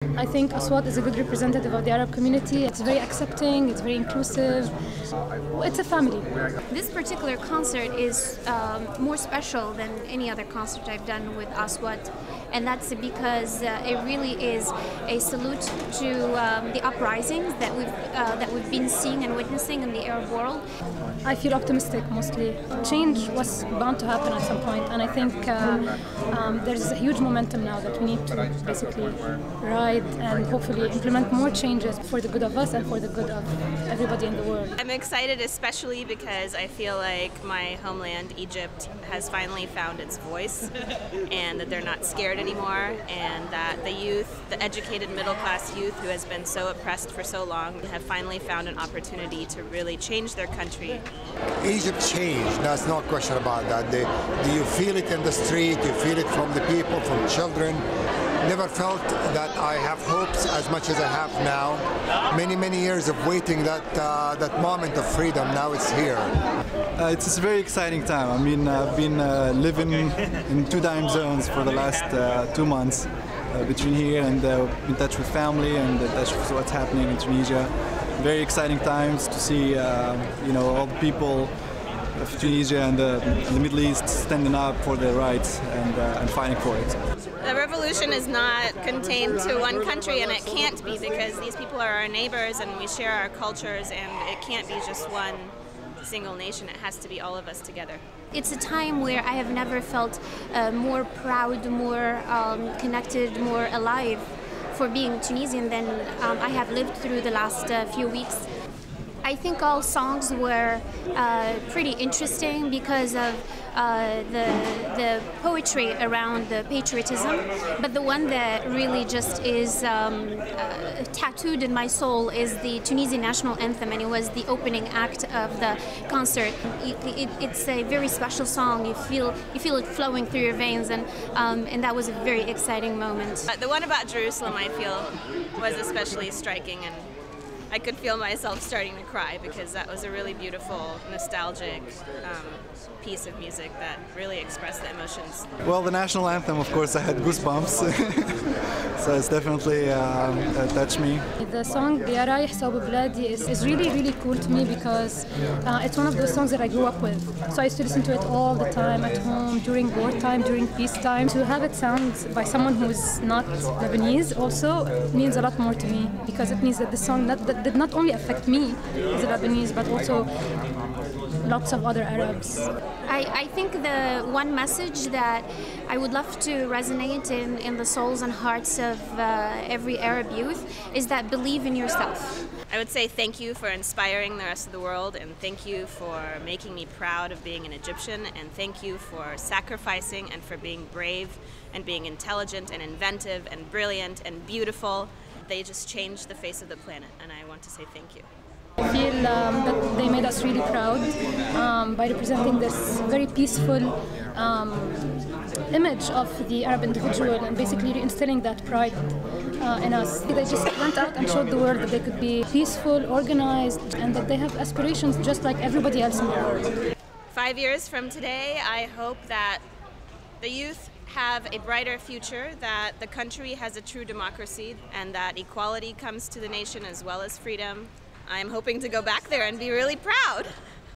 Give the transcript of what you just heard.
I think Aswat is a good representative of the Arab community. It's very accepting, it's very inclusive. It's a family. This particular concert is more special than any other concert I've done with Aswat, and that's because it really is a salute to the uprisings that we've been seeing and witnessing in the Arab world. I feel optimistic mostly. Change was bound to happen at some point, and I think there's a huge momentum now that we need to basically ride and hopefully implement more changes for the good of us and for the good of everybody in the world. I'm excited especially because I feel like my homeland, Egypt, has finally found its voice and that they're not scared anymore, and that the youth, the educated middle-class youth who has been so oppressed for so long, have finally found an opportunity to really change their country. Egypt changed, there's no question about that. Do you feel it in the street, you feel it from the people, from children. Never felt that I have hopes as much as I have now. Many years of waiting that moment of freedom, now it's here. It's a very exciting time. I mean, I've been living in 2 time zones for the last 2 months between here and in touch with family and in touch with what's happening in Tunisia. Very exciting times to see, all the people of Tunisia and the Middle East standing up for their rights and fighting for it. The revolution is not contained to one country, and it can't be, because these people are our neighbors and we share our cultures, and it can't be just one single nation. It has to be all of us together. It's a time where I have never felt more proud, more connected, more alive for being Tunisian than I have lived through the last few weeks. I think all songs were pretty interesting because of the poetry around the patriotism, but the one that really just is tattooed in my soul is the Tunisian national anthem, and it was the opening act of the concert. It's a very special song. You feel it flowing through your veins, and that was a very exciting moment. The one about Jerusalem, I feel, was especially striking, and I could feel myself starting to cry because that was a really beautiful, nostalgic piece of music that really expressed the emotions. Well, the national anthem, of course, I had goosebumps, so it's definitely touched me. The song "Ya Raih Sawb Bladi" is really cool to me because it's one of those songs that I grew up with. So I used to listen to it all the time at home, during wartime, during peacetime. To have it sound by someone who's not Lebanese also means a lot more to me, because it means that the song that did not only affect me as a Lebanese, but also lots of other Arabs. I think the one message that I would love to resonate in the souls and hearts of every Arab youth is that believe in yourself. I would say thank you for inspiring the rest of the world, and thank you for making me proud of being an Egyptian, and thank you for sacrificing and for being brave and being intelligent and inventive and brilliant and beautiful. They just changed the face of the planet, and I want to say thank you. I feel that they made us really proud by representing this very peaceful image of the Arab individual and basically reinstilling that pride in us. They just went out and showed the world that they could be peaceful, organized, and that they have aspirations just like everybody else in the world. 5 years from today, I hope that the youth have a brighter future, that the country has a true democracy, and that equality comes to the nation as well as freedom. I'm hoping to go back there and be really proud.